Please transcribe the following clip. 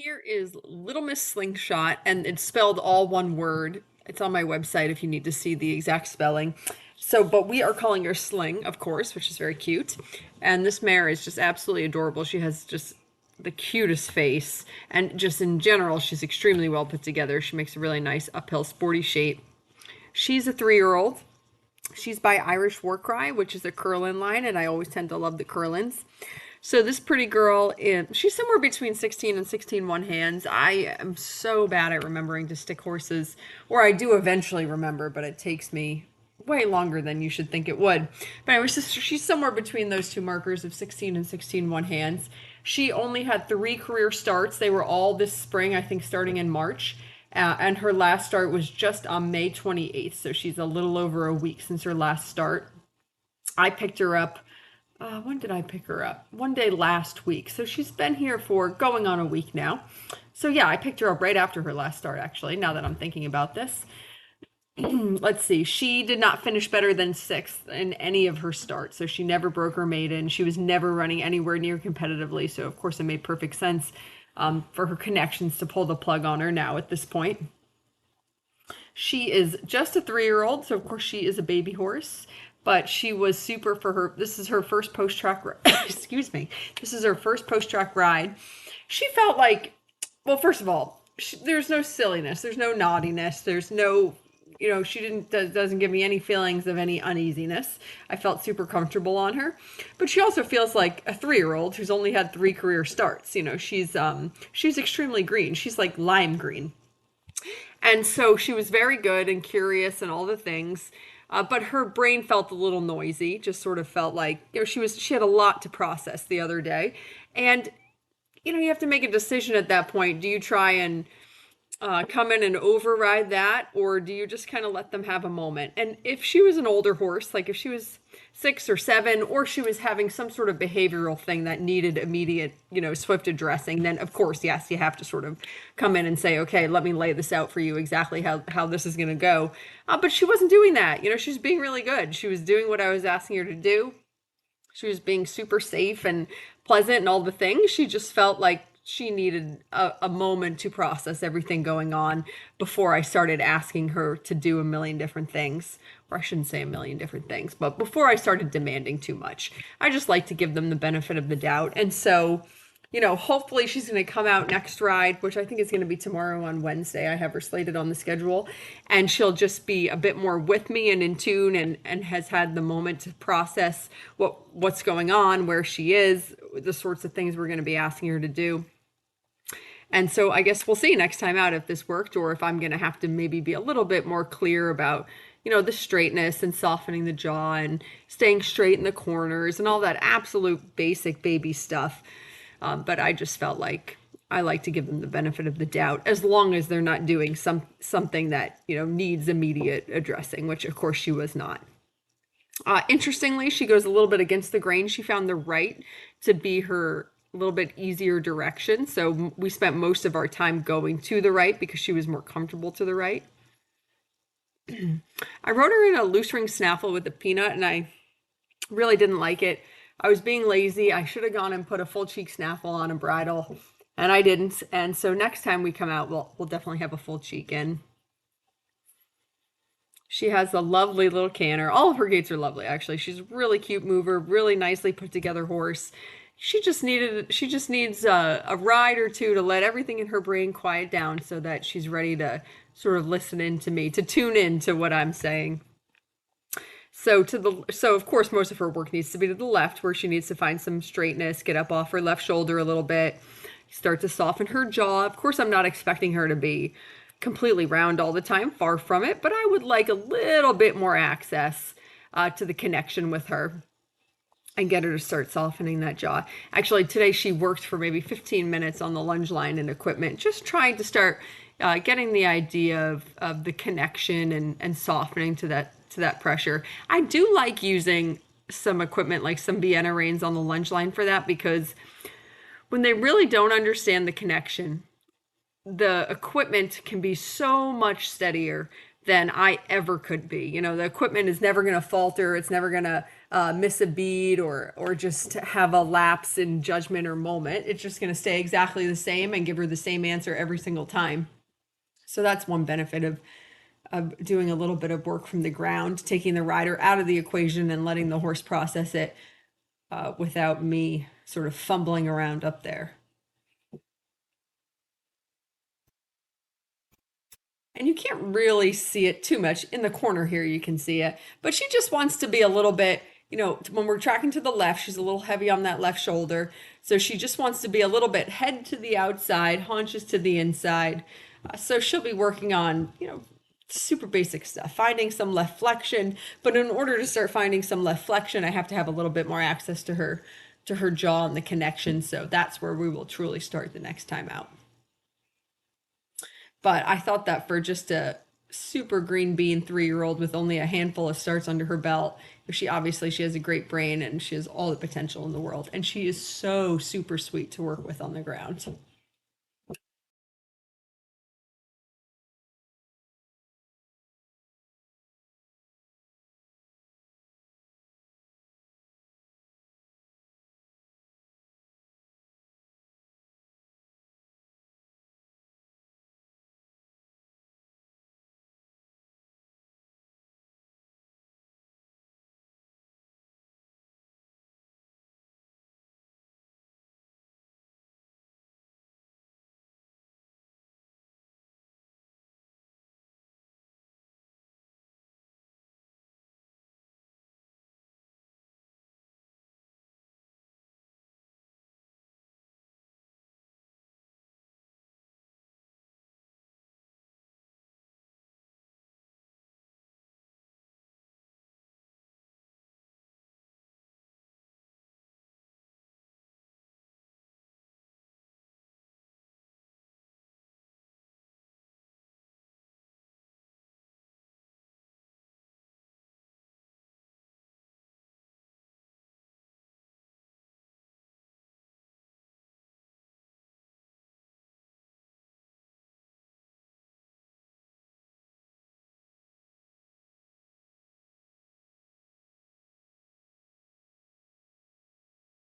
Here is Lilmisslingshot, and it's spelled all one word. It's on my website if you need to see the exact spelling. So, but we are calling her Sling, of course, which is very cute. And this mare is just absolutely adorable. She has just the cutest face, and just in general, she's extremely well put together. She makes a really nice uphill, sporty shape. She's a 3-year-old. She's by Irish War Cry, which is a Curlin line, and I always tend to love the Curlins. So this pretty girl, she's somewhere between 16 and 16 one hands. I am so bad at remembering to stick horses, or I do eventually remember, but it takes me way longer than you should think it would. But anyway, so she's somewhere between those two markers of 16 and 16 one hands. She only had 3 career starts. They were all this spring, I think, starting in March. And her last start was just on May 28th. So she's a little over a week since her last start. I picked her up. When did I pick her up? One day last week. So she's been here for going on a week now. So yeah, I picked her up right after her last start, actually, now that I'm thinking about this. Let's see. She did not finish better than 6th in any of her starts. So she never broke her maiden. She was never running anywhere near competitively. So, of course, it made perfect sense for her connections to pull the plug on her now at this point. She is just a 3-year-old. So, of course, she is a baby horse. But she was super for her. This is her first post-track. Excuse me. This is her first post-track ride. She felt like, well, first of all, there's no silliness. There's no naughtiness. There's no, she doesn't give me any feelings of any uneasiness. I felt super comfortable on her, but she also feels like a 3-year-old who's only had 3 career starts. She's extremely green. She's like lime green. And so she was very good and curious and all the things. But her brain felt a little noisy, just sort of felt like, she had a lot to process the other day. And, you have to make a decision at that point. Do you try and come in and override that, or do you just kind of let them have a moment? And if she was an older horse, like if she was 6 or 7, or she was having some sort of behavioral thing that needed immediate, swift addressing, then of course, yes, you have to sort of come in and say, okay, let me lay this out for you exactly how this is going to go. But she wasn't doing that. She was being really good. She was doing what I was asking her to do. She was being super safe and pleasant and all the things. She just felt like she needed a moment to process everything going on before I started asking her to do a million different things. Or I shouldn't say a million different things, but before I started demanding too much. I just like to give them the benefit of the doubt. And so, hopefully she's going to come out next ride, which I think is going to be tomorrow on Wednesday. I have her slated on the schedule. And she'll just be a bit more with me and in tune, and has had the moment to process what's going on, where she is, the sorts of things we're going to be asking her to do. And so I guess we'll see next time out if this worked, or if I'm going to have to maybe be a little bit more clear about, the straightness and softening the jaw and staying straight in the corners and all that absolute basic baby stuff. But I just felt like I like to give them the benefit of the doubt, as long as they're not doing something that, needs immediate addressing, which of course she was not. Interestingly, she goes a little bit against the grain. She found the right to be her a little bit easier direction. So we spent most of our time going to the right because she was more comfortable to the right. I rode her in a loose ring snaffle with a peanut, and I really didn't like it. I was being lazy. I should have gone and put a full cheek snaffle on a bridle, and I didn't. And so next time we come out, we'll definitely have a full cheek in. She has a lovely little canter. All of her gaits are lovely, actually. She's a really cute mover, really nicely put together horse. She just needs a ride or two to let everything in her brain quiet down so that she's ready to sort of listen in to me, to tune in to what I'm saying. So of course most of her work needs to be to the left, where she needs to find some straightness, get up off her left shoulder a little bit, start to soften her jaw. Of course, I'm not expecting her to be completely round all the time, far from it, but I would like a little bit more access to the connection with her, and get her to start softening that jaw. Actually, today she worked for maybe 15 minutes on the lunge line and equipment, just trying to start getting the idea of the connection and softening to that pressure. I do like using some equipment like some Vienna reins on the lunge line for that, because when they really don't understand the connection, the equipment can be so much steadier than I ever could be. You know, the equipment is never going to falter. It's never going to miss a beat or just have a lapse in judgment or moment. It's just going to stay exactly the same and give her the same answer every single time. So that's one benefit of doing a little bit of work from the ground, taking the rider out of the equation and letting the horse process it without me sort of fumbling around up there. And you can't really see it too much. In the corner here, you can see it. But she just wants to be a little bit, you know, when we're tracking to the left, she's a little heavy on that left shoulder. So she just wants to be a little bit head to the outside, haunches to the inside. So she'll be working on, you know, super basic stuff, finding some left flexion. But in order to start finding some left flexion, I have to have a little bit more access to her jaw and the connection. So that's where we will truly start the next time out. But I thought that for just a super green bean 3-year old with only a handful of starts under her belt, she has a great brain and she has all the potential in the world. And she is so super sweet to work with on the ground.